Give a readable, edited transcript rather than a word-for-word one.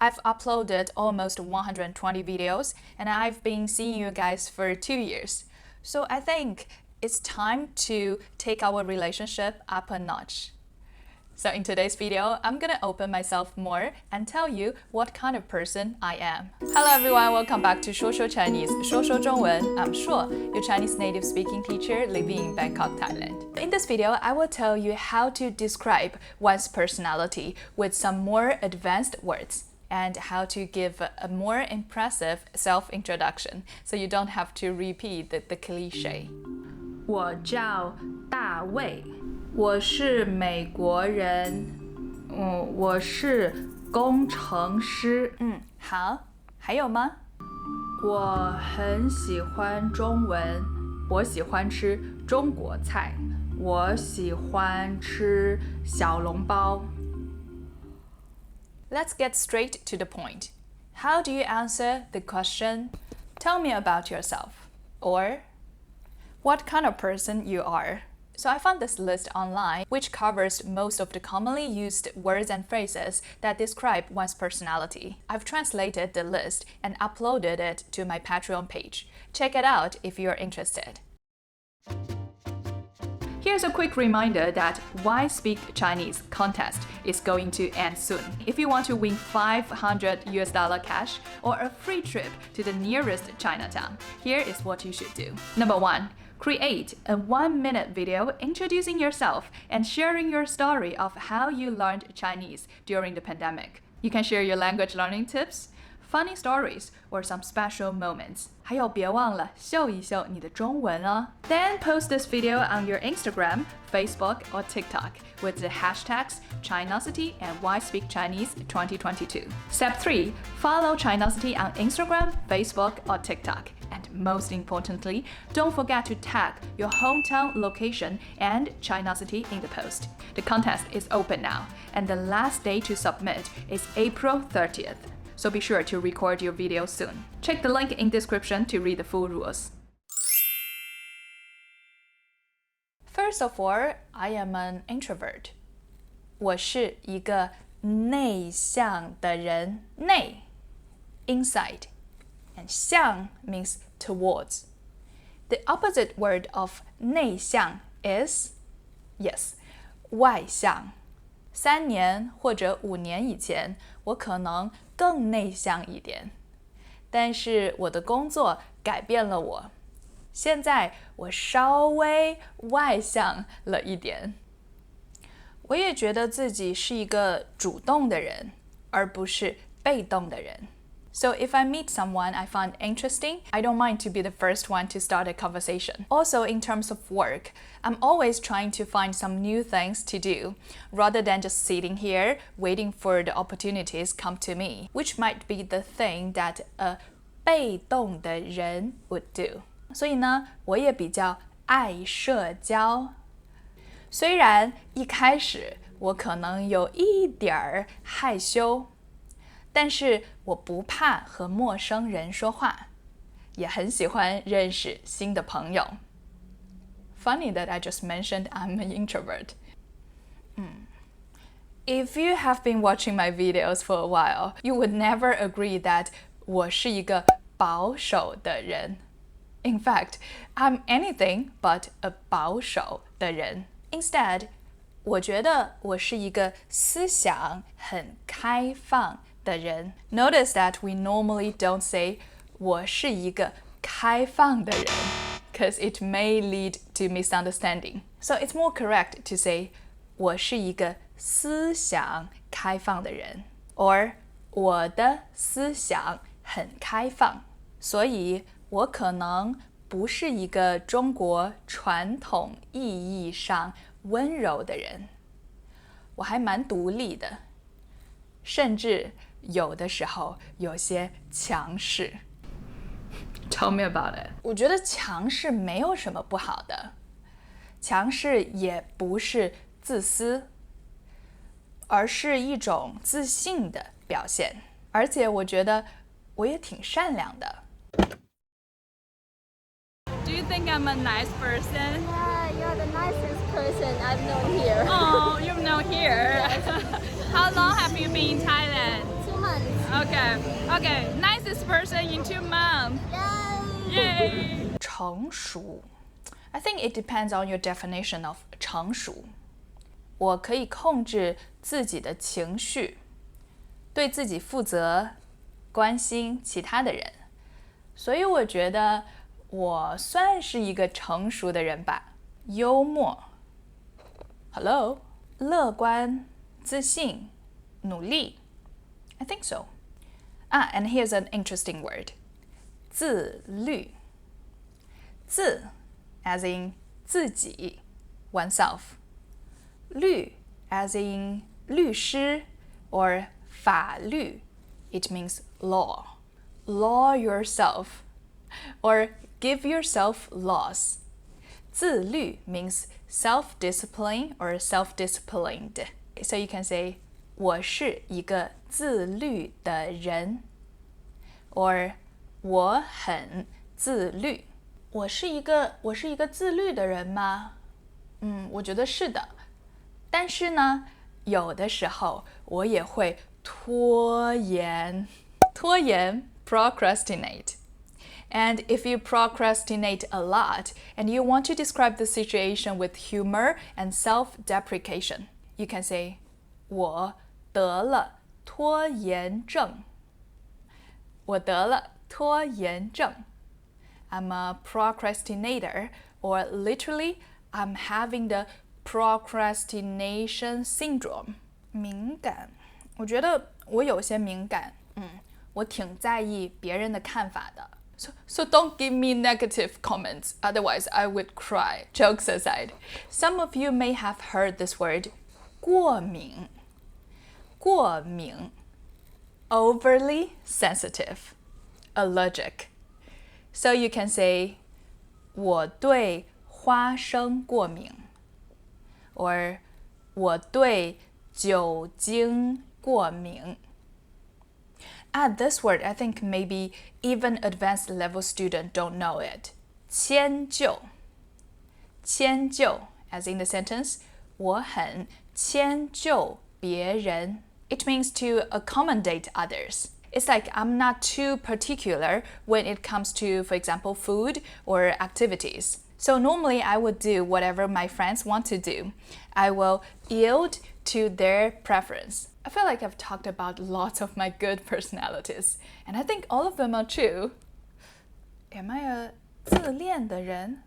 I've uploaded almost 120 videos and I've been seeing you guys for 2 years. So I think it's time to take our relationship up a notch. So in today's video, I'm gonna open myself more and tell you what kind of person I am. Hello everyone, welcome back to 说说 Chinese, 说说中文. I'm Shuo, your Chinese native speaking teacher living in Bangkok, Thailand. In this video, I will tell you how to describe one's personality with some more advanced words and how to give a more impressive self-introduction so you don't have to repeat the cliche. 我叫大卫。我是美国人，我是工程师。好，还有吗？我很喜欢中文，我喜欢吃中国菜，我喜欢吃小笼包。Let's get straight to the point. How do you answer the question, "Tell me about yourself," or "What kind of person you are?" So I found this list online, which covers most of the commonly used words and phrases that describe one's personality. I've translated the list and uploaded it to my Patreon page. Check it out if you're interested. Here's a quick reminder that Why Speak Chinese contest is going to end soon. If you want to win $500 cash or a free trip to the nearest Chinatown, here is what you should do. Number 1. Create a 1-minute video introducing yourself and sharing your story of how you learned Chinese during the pandemic. You can share your language learning tips, funny stories, or some special moments. 还有别忘了秀一秀你的中文哦。Then post this video on your Instagram, Facebook, or TikTok with the hashtags Chinosity and Why Speak Chinese 2022. Step 3. Follow Chinosity on Instagram, Facebook, or TikTok. And most importantly, don't forget to tag your hometown location and Chinosity in the post. The contest is open now, and the last day to submit is April 30th. So be sure to record your video soon. Check the link in description to read the full rules. First of all, I am an introvert. 我是一个内向的人。内 inside, and 向 means towards. The opposite word of 内向 is, yes, 外向。3年或者5年以前，我可能更内向一点，但是我的工作改变了我，现在我稍微外向了一点。我也觉得自己是一个主动的人，而不是被动的人。So if I meet someone I find interesting, I don't mind to be the first one to start a conversation. Also, in terms of work, I'm always trying to find some new things to do, rather than just sitting here waiting for the opportunities come to me, which might be the thing that a 被动的人 would do. 所以呢，我也比较爱社交。虽然一开始我可能有一点儿害羞，但是我不怕和陌生人说话，也很喜欢认识新的朋友。Funny that I just mentioned I'm an introvert. If you have been watching my videos for a while, you would never agree that 我是一个保守的人。In fact, I'm anything but a 保守的人。Instead, 我觉得我是一个思想很开放的人。Notice that we normally don't say 我是一个开放的人 because it may lead to misunderstanding. So it's more correct to say 我是一个思想开放的人 or 我的思想很开放。所以我可能不是一个中国传统意义上温柔的人，我还蛮独立的，甚至有的时候有些强势。Tell me about it. 我觉得强势没有什么不好的，强势也不是自私，而是一种自信的表现。而且我觉得我也挺善良的。Do you think I'm a nice person? Yeah, you're the nicest person I've known here. Oh, you've known here. How long have you been in Thailand? 2 months. year. Okay, nicest person in 2 months. Yay! 成熟 I think it depends on your definition of 成熟。我可以控制自己的情绪，对自己负责，关心其他的人。所以我觉得我算是一个成熟的人吧。幽默 Hello 乐观自信努力 I think so and here's an interesting word 自律自 as in 自己 oneself 律 as in 律师 or 法律 it means law yourself or give yourself laws 自律 means self-discipline or self-disciplined. So you can say 我是一个自律的人 or 我很自律。我是一个自律的人吗？我觉得是的。但是呢，有的时候我也会拖延 procrastinate. And if you procrastinate a lot and you want to describe the situation with humor and self-deprecation, you can say, 我得了拖延症。我得了拖延症。I'm a procrastinator, or literally, I'm having the procrastination syndrome. 敏感，我觉得我有些敏感，我挺在意别人的看法的。So don't give me negative comments, otherwise I would cry. Jokes aside, some of you may have heard this word 过敏 overly sensitive, allergic. So you can say 我对花生过敏 or 我对酒精过敏this word, I think maybe even advanced level students don't know it. 迁就 as in the sentence, 我很迁就别人 It means to accommodate others. It's like I'm not too particular when it comes to, for example, food or activities. So normally I would do whatever my friends want to do. I will yield to their preference. I feel like I've talked about lots of my good personalities, and I think all of them are true. Am I a 自恋的人